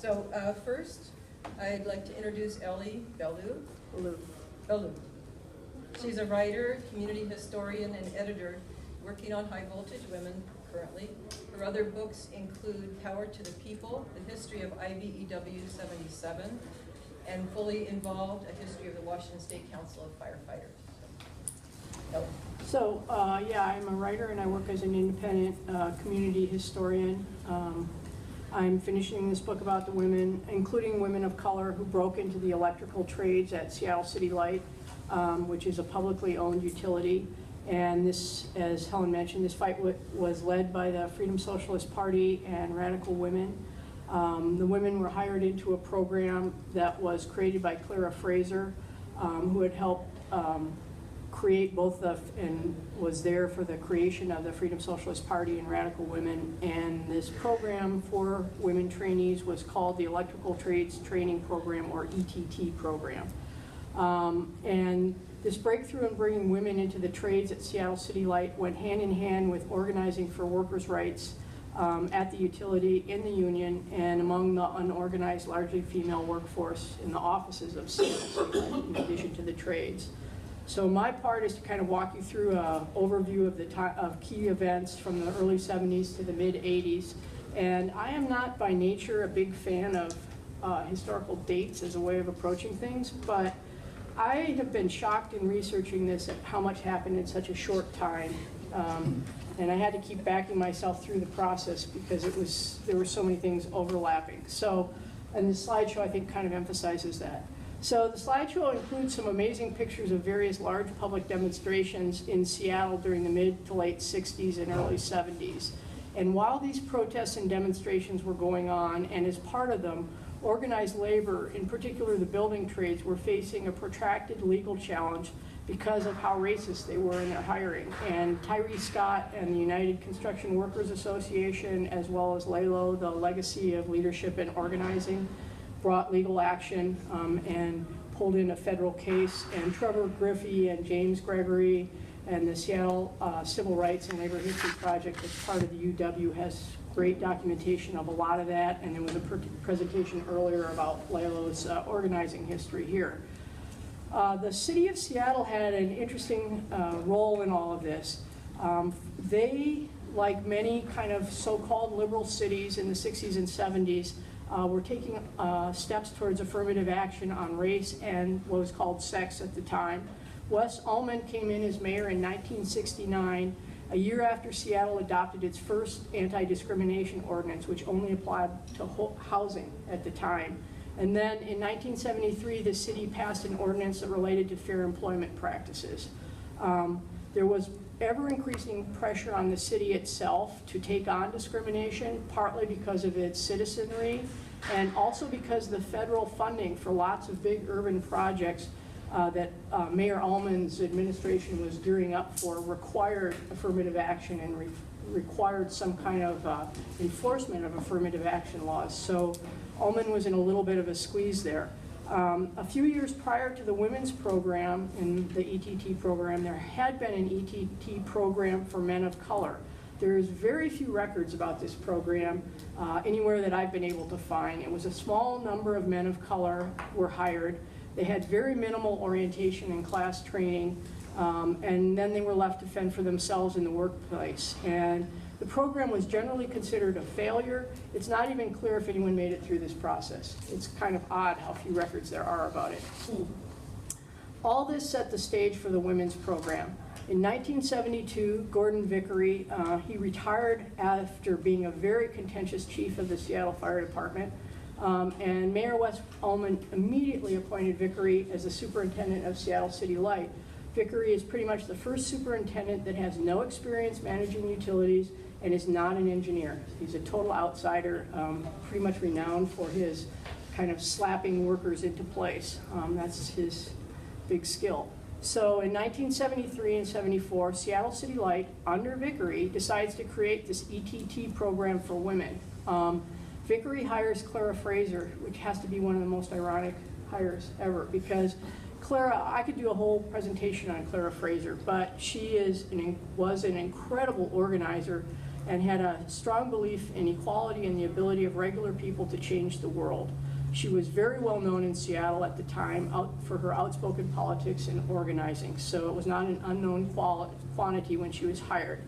So first, I'd like to introduce Ellie Belew. She's a writer, community historian, and editor working on high voltage women currently. Her other books include Power to the People, The History of IBEW 77, and Fully Involved, A History of the Washington State Council of Firefighters. So, I'm a writer and I work as an independent community historian. I'm finishing this book about the women, including women of color who broke into the electrical trades at Seattle City Light, which is a publicly owned utility. And this, as Helen mentioned, this fight was led by the Freedom Socialist Party and radical women. The women were hired into a program that was created by Clara Fraser, who had helped create both and was there for the creation of the Freedom Socialist Party and radical women. And this program for women trainees was called the Electrical Trades Training Program, or ETT program. And this breakthrough in bringing women into the trades at Seattle City Light went hand in hand with organizing for workers' rights at the utility, in the union, and among the unorganized, largely female workforce in the offices of Seattle City Light, in addition to the trades. So my part is to kind of walk you through an overview of key events from the early 70s to the mid 80s. And I am not by nature a big fan of historical dates as a way of approaching things, but I have been shocked in researching this at how much happened in such a short time. And I had to keep backing myself through the process because there were so many things overlapping. So, and the slideshow I think kind of emphasizes that. So the slideshow includes some amazing pictures of various large public demonstrations in Seattle during the mid to late 60s and early 70s. And while these protests and demonstrations were going on, and as part of them, organized labor, in particular the building trades, were facing a protracted legal challenge because of how racist they were in their hiring. And Tyree Scott and the United Construction Workers Association, as well as LALO, the Legacy of Leadership and Organizing, brought legal action and pulled in a federal case. And Trevor Griffey and James Gregory and the Seattle Civil Rights and Labor History Project, as part of the UW, has great documentation of a lot of that. And there was a presentation earlier about LALO's organizing history here. The city of Seattle had an interesting role in all of this. They, like many kind of so-called liberal cities in the 60s and 70s, were taking steps towards affirmative action on race and what was called sex at the time. Wes Ullman came in as mayor in 1969, a year after Seattle adopted its first anti-discrimination ordinance, which only applied to housing at the time. And then in 1973, the city passed an ordinance that related to fair employment practices. There was ever-increasing pressure on the city itself to take on discrimination, partly because of its citizenry, and also because the federal funding for lots of big urban projects that Mayor Ullman's administration was gearing up for required affirmative action and required some kind of enforcement of affirmative action laws. So Ullman was in a little bit of a squeeze there. A few years prior to the women's program in the ETT program, there had been an ETT program for men of color. There's very few records about this program anywhere that I've been able to find. It was a small number of men of color were hired. They had very minimal orientation and class training, and then they were left to fend for themselves in the workplace. And the program was generally considered a failure. It's not even clear if anyone made it through this process. It's kind of odd how few records there are about it. All this set the stage for the women's program. In 1972, Gordon Vickery, he retired after being a very contentious chief of the Seattle Fire Department, and Mayor Wes Ullman immediately appointed Vickery as the superintendent of Seattle City Light. Vickery is pretty much the first superintendent that has no experience managing utilities and is not an engineer. He's a total outsider, pretty much renowned for his kind of slapping workers into place. That's his big skill. So in 1973 and 74, Seattle City Light, under Vickery, decides to create this ETT program for women. Vickery hires Clara Fraser, which has to be one of the most ironic hires ever, because Clara, I could do a whole presentation on Clara Fraser, but she was an incredible organizer. and had a strong belief in equality and the ability of regular people to change the world. She was very well known in Seattle at the time for her outspoken politics and organizing, so it was not an unknown quantity when she was hired.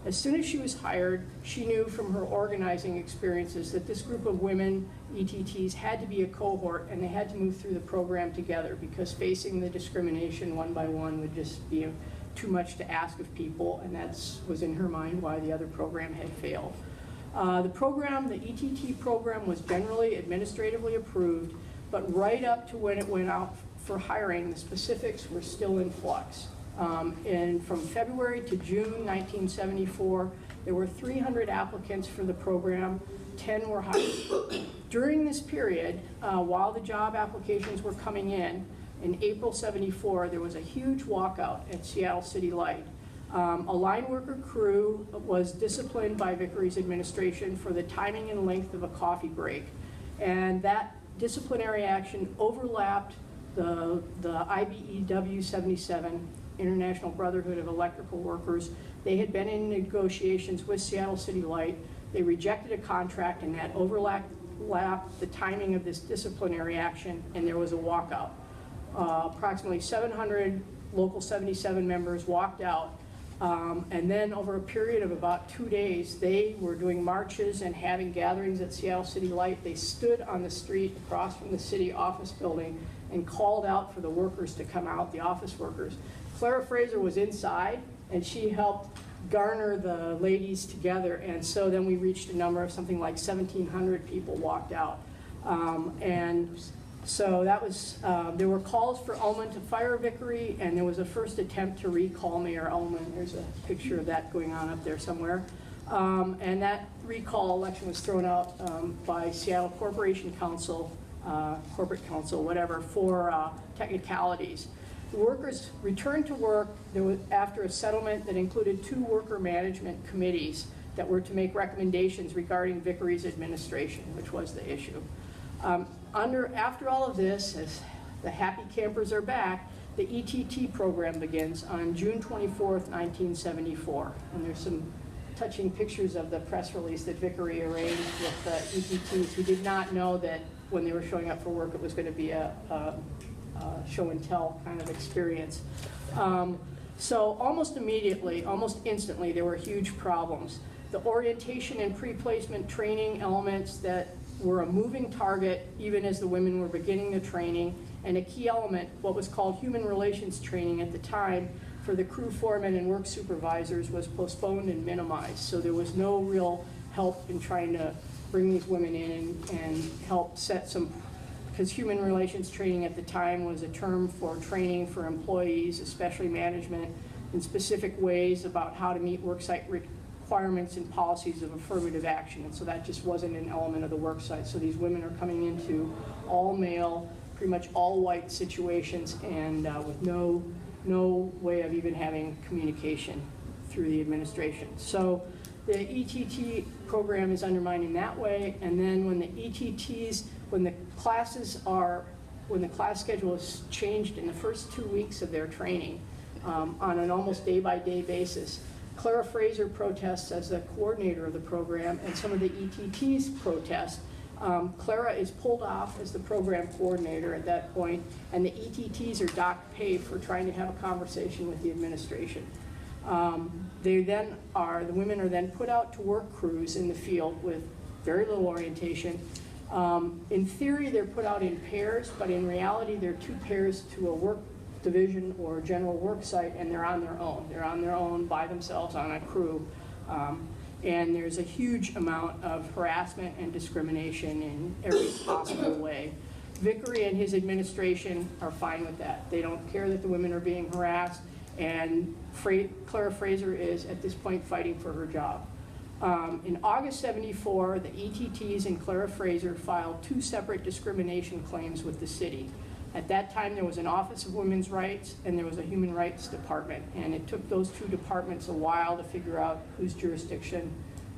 As soon as she was hired, she knew from her organizing experiences that this group of women ETTs had to be a cohort, and they had to move through the program together, because facing the discrimination one by one would just be too much to ask of people, and that was in her mind why the other program had failed. The ETT program, was generally administratively approved, but right up to when it went out for hiring, the specifics were still in flux. And from February to June 1974, there were 300 applicants for the program, 10 were hired. During this period, while the job applications were coming in April 74, there was a huge walkout at Seattle City Light. A line worker crew was disciplined by Vickery's administration for the timing and length of a coffee break. And that disciplinary action overlapped the IBEW 77, International Brotherhood of Electrical Workers. They had been in negotiations with Seattle City Light. They rejected a contract, and that overlapped the timing of this disciplinary action, and there was a walkout. Approximately 700 Local 77 members walked out, and then over a period of about 2 days, they were doing marches and having gatherings at Seattle City Light. They stood on the street across from the city office building and called out for the workers to come out, the office workers. Clara Fraser was inside, and she helped garner the ladies together, and so then we reached a number of something like 1,700 people walked out. And so that was, there were calls for Ullman to fire Vickery, and there was a first attempt to recall Mayor Ullman. There's a picture of that going on up there somewhere. And that recall election was thrown out by Seattle Corporation Council, Corporate Council, whatever, for technicalities. The workers returned to work after a settlement that included 2 worker management committees that were to make recommendations regarding Vickery's administration, which was the issue. After all of this, as the happy campers are back, the ETT program begins on June 24th, 1974. And there's some touching pictures of the press release that Vickery arranged with the ETTs who did not know that when they were showing up for work it was going to be a show and tell kind of experience. So almost immediately, almost instantly, there were huge problems. The orientation and pre-placement training elements that were a moving target even as the women were beginning the training, and a key element, what was called human relations training at the time for the crew foremen and work supervisors, was postponed and minimized. So there was no real help in trying to bring these women in and help set some, because human relations training at the time was a term for training for employees, especially management, in specific ways about how to meet worksite requirements and policies of affirmative action. And so that just wasn't an element of the worksite. So these women are coming into all male, pretty much all white situations, and with no way of even having communication through the administration. So the ETT program is undermined in that way, and then when the ETTs, when the class schedule is changed in the first 2 weeks of their training on an almost day-by-day basis, Clara Fraser protests as the coordinator of the program, and some of the ETTs protest. Clara is pulled off as the program coordinator at that point, and the ETTs are docked pay for trying to have a conversation with the administration. The women are then put out to work crews in the field with very little orientation. In theory, they're put out in pairs, but in reality, they're 2 pairs to a work division or general work site, and they're on their own. They're on their own by themselves on a crew. And there's a huge amount of harassment and discrimination in every possible way. Vickery and his administration are fine with that. They don't care that the women are being harassed, and Clara Fraser is at this point fighting for her job. In August 74, the ETTs and Clara Fraser filed 2 separate discrimination claims with the city. At that time, there was an Office of Women's Rights and there was a Human Rights Department, and it took those 2 departments a while to figure out whose jurisdiction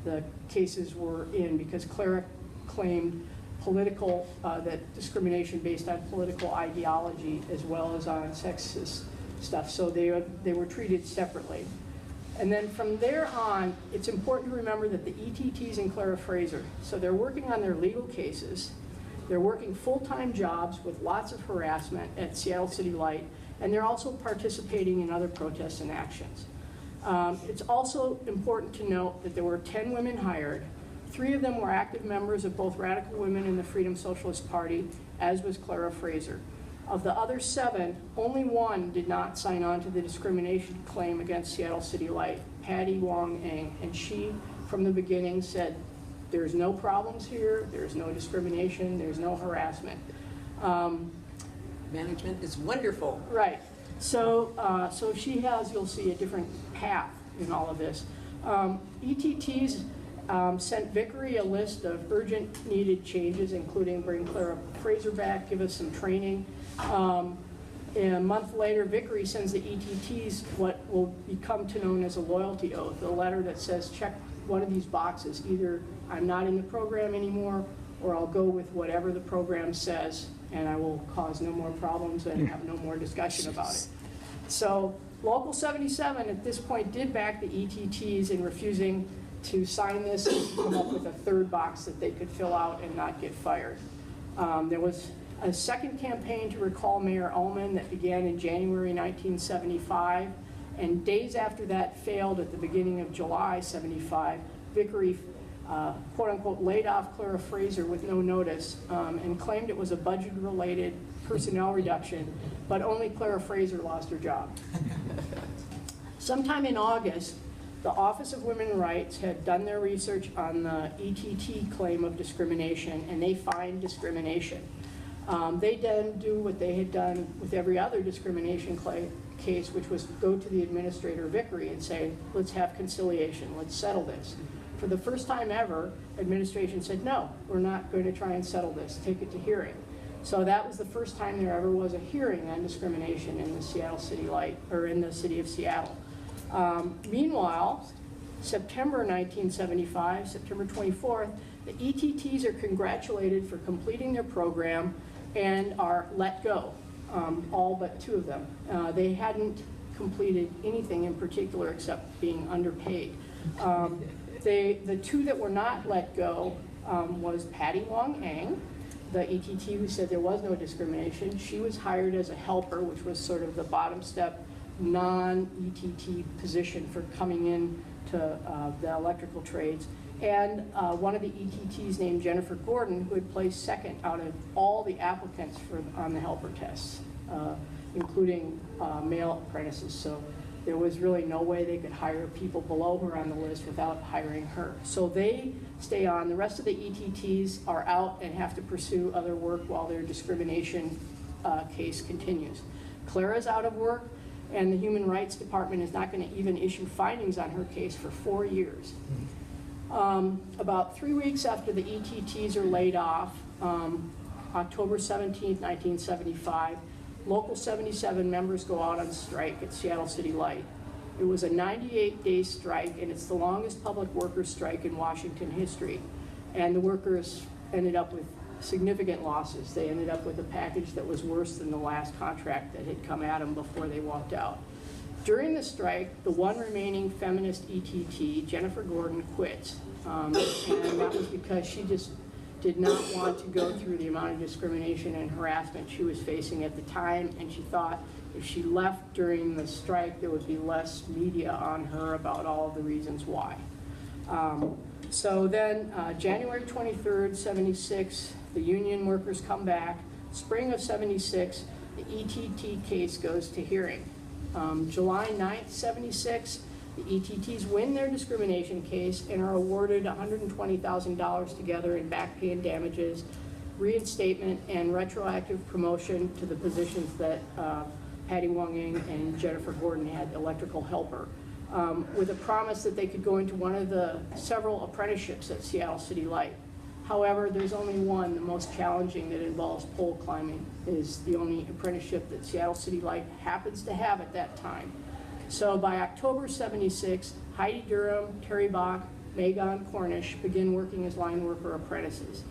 the cases were in, because Clara claimed that discrimination based on political ideology as well as on sexist stuff, so they were treated separately. And then from there on, it's important to remember that the ETTs and Clara Fraser, so they're working on their legal cases, they're working full-time jobs with lots of harassment at Seattle City Light, and they're also participating in other protests and actions. It's also important to note that there were 10 women hired. 3 of them were active members of both Radical Women and the Freedom Socialist Party, as was Clara Fraser. Of the other 7, only 1 did not sign on to the discrimination claim against Seattle City Light, Patty Wong Eng, and she, from the beginning, said, there's no problems here, there's no discrimination, there's no harassment. Management is wonderful. Right. So, so she has, you'll see, a different path in all of this. ETTs sent Vickery a list of urgent needed changes, including bring Clara Fraser back, give us some training. And a month later, Vickery sends the ETTs what will become to known as a loyalty oath, a letter that says check one of these boxes. Either I'm not in the program anymore, or I'll go with whatever the program says, and I will cause no more problems and have no more discussion about it. So Local 77 at this point did back the ETTs in refusing to sign this and come up with a 3rd box that they could fill out and not get fired. There was a second campaign to recall Mayor Ullman that began in January 1975, and days after that failed at the beginning of July 75, Vickery quote-unquote laid off Clara Fraser with no notice and claimed it was a budget-related personnel reduction, but only Clara Fraser lost her job. Sometime in August, the Office of Women's Rights had done their research on the ETT claim of discrimination, and they find discrimination. They then do what they had done with every other discrimination case, which was go to the administrator Vickery and say, let's have conciliation, let's settle this. For the first time ever, administration said, no, we're not going to try and settle this, take it to hearing. So that was the first time there ever was a hearing on discrimination in the Seattle City Light, or in the city of Seattle. Meanwhile, September 1975, September 24th, the ETTs are congratulated for completing their program and are let go, all but 2 of them. They hadn't completed anything in particular except being underpaid. The 2 that were not let go was Patty Wong Eng, the ETT who said there was no discrimination. She was hired as a helper, which was sort of the bottom step non-ETT position for coming in to the electrical trades. And one of the ETTs named Jennifer Gordon, who had placed second out of all the applicants on the helper tests, including male apprentices. So there was really no way they could hire people below her on the list without hiring her. So they stay on. The rest of the ETTs are out and have to pursue other work while their discrimination case continues. Clara's out of work, and the Human Rights Department is not going to even issue findings on her case for 4 years. About 3 weeks after the ETTs are laid off, October 17, 1975, Local 77 members go out on strike at Seattle City Light. It was a 98-day strike, and it's the longest public workers' strike in Washington history. And the workers ended up with significant losses. They ended up with a package that was worse than the last contract that had come at them before they walked out. During the strike, the one remaining feminist ETT, Jennifer Gordon, quits. And that was because she just did not want to go through the amount of discrimination and harassment she was facing at the time, and she thought if she left during the strike, there would be less media on her about all of the reasons why. So then, January 23rd, 76, the union workers come back. Spring of 76, the ETT case goes to hearing. July 9th, 76, the ETTs win their discrimination case and are awarded $120,000 together in back pay and damages, reinstatement, and retroactive promotion to the positions that Patty Wong Eng and Jennifer Gordon had, electrical helper, with a promise that they could go into one of the several apprenticeships at Seattle City Light. However, there's only one, the most challenging, that involves pole climbing, is the only apprenticeship that Seattle City Light happens to have at that time. So by October 76, Heidi Durham, Terry Bach, Megan Cornish begin working as line worker apprentices.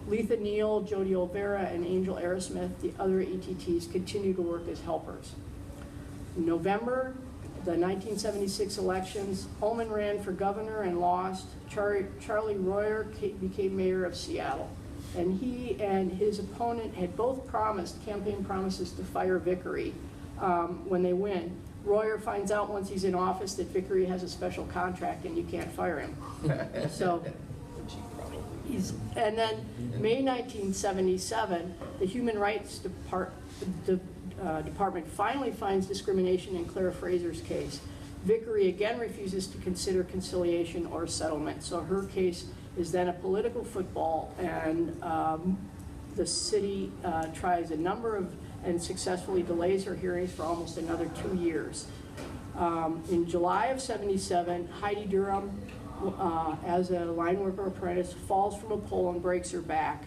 Letha Neal, Jody Olvera, and Angel Aerosmith, the other ETTs, continue to work as helpers. In November, the 1976 elections, Ullman ran for governor and lost. Charlie Royer became mayor of Seattle. And he and his opponent had both promised campaign promises to fire Vickery when they win. Royer finds out once he's in office that Vickery has a special contract and you can't fire him. So, and then May 1977, the Human Rights Department finally finds discrimination in Clara Fraser's case. Vickery again refuses to consider conciliation or settlement, so her case is then a political football, and the city tries a number of and successfully delays her hearings for almost another 2 years. In July of '77, Heidi Durham, as a line worker apprentice, falls from a pole and breaks her back.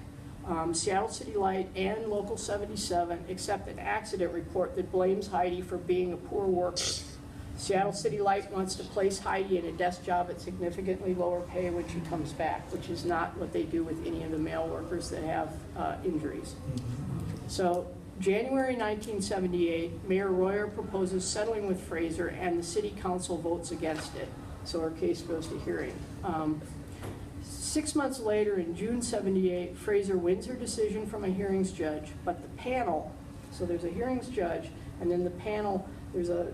Seattle City Light and Local 77 accept an accident report that blames Heidi for being a poor worker. Seattle City Light wants to place Heidi in a desk job at significantly lower pay when she comes back, which is not what they do with any of the male workers that have injuries. So January 1978, Mayor Royer proposes settling with Fraser, and the city council votes against it. So her case goes to hearing. 6 months later, in June '78, Fraser wins her decision from a hearings judge, but the panel, so there's a hearings judge, and then the panel, there's a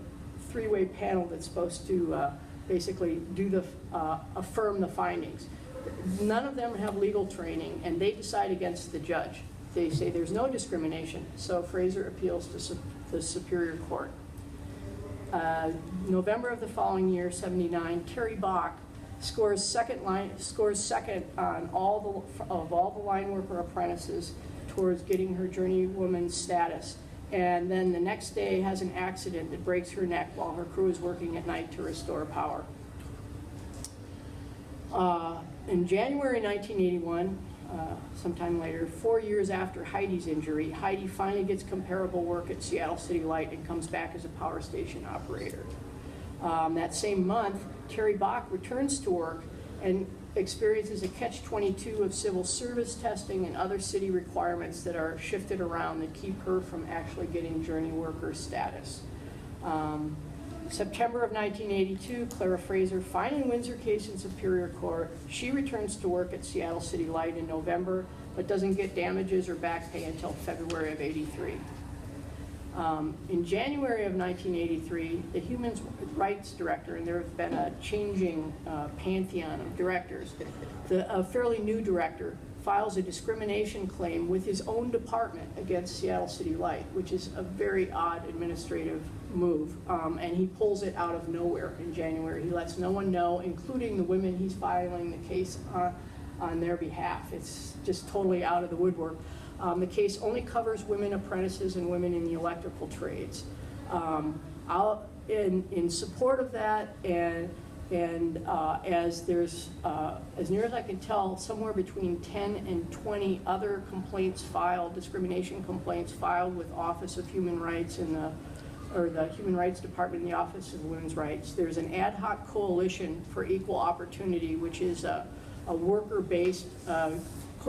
three-way panel that's supposed to basically do the affirm the findings. None of them have legal training, and they decide against the judge. They say there's no discrimination, so Fraser appeals to the Superior Court. November of the following year, '79, Terry Bach scores second on all the line worker apprentices towards getting her journeywoman status. And then the next day has an accident that breaks her neck while her crew is working at night to restore power. In January 1981, sometime later, 4 years after Heidi's injury, Heidi finally gets comparable work at Seattle City Light and comes back as a power station operator. That same month, Terry Bach returns to work and experiences a catch-22 of civil service testing and other city requirements that are shifted around that keep her from actually getting journey worker status. September of 1982, Clara Fraser finally wins her case in Superior Court. She returns to work at Seattle City Light in November, but doesn't get damages or back pay until February of '83. In January of 1983, the Human Rights Director, and there has been a changing pantheon of directors, a fairly new director files a discrimination claim with his own department against Seattle City Light, which is a very odd administrative move, and he pulls it out of nowhere in January. He lets no one know, including the women he's filing the case on their behalf. It's just totally out of the woodwork. The case only covers women apprentices and women in the electrical trades. In support of that, and as there's, as near as I can tell, somewhere between 10 and 20 other complaints filed, discrimination complaints filed with Office of Human Rights and the Human Rights Department in the Office of Women's Rights. There's an ad hoc coalition for equal opportunity, which is a worker-based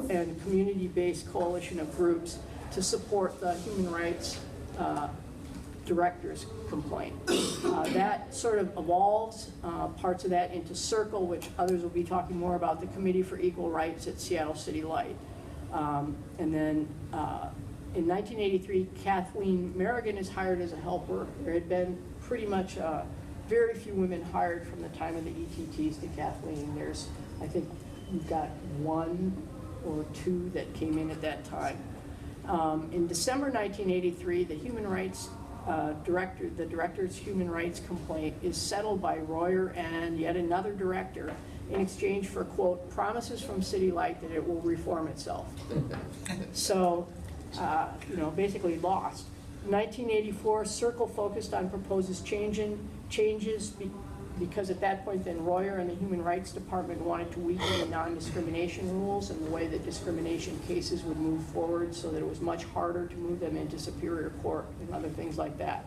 and community-based coalition of groups to support the human rights director's complaint. That sort of evolves parts of that into Circle, which others will be talking more about, the Committee for Equal Rights at Seattle City Light. And then in 1983, Kathleen Merrigan is hired as a helper. There had been pretty much very few women hired from the time of the ETTs to Kathleen. There's, I think we've got 1 or 2 that came in at that time. In December 1983, the Human Rights the director's human rights complaint is settled by Royer and yet another director in exchange for, quote, promises from City Light that it will reform itself. So, basically lost. 1984, Circle focused on proposed changes because at that point then Royer and the Human Rights Department wanted to weaken the non-discrimination rules and the way that discrimination cases would move forward so that it was much harder to move them into Superior Court and other things like that.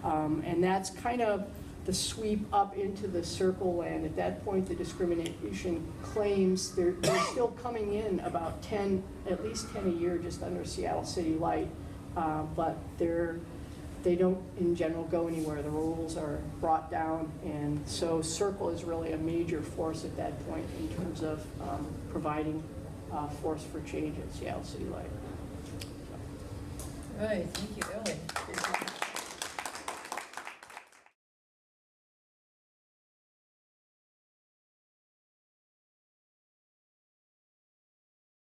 And that's kind of the sweep up into the Circle land. At that point, the discrimination claims, they're still coming in about 10, at least 10 a year just under Seattle City Light, but they're they don't in general go anywhere. The rules are brought down, and so Circle is really a major force at that point in terms of providing force for change at Seattle City Light. Right, thank you, Ellie.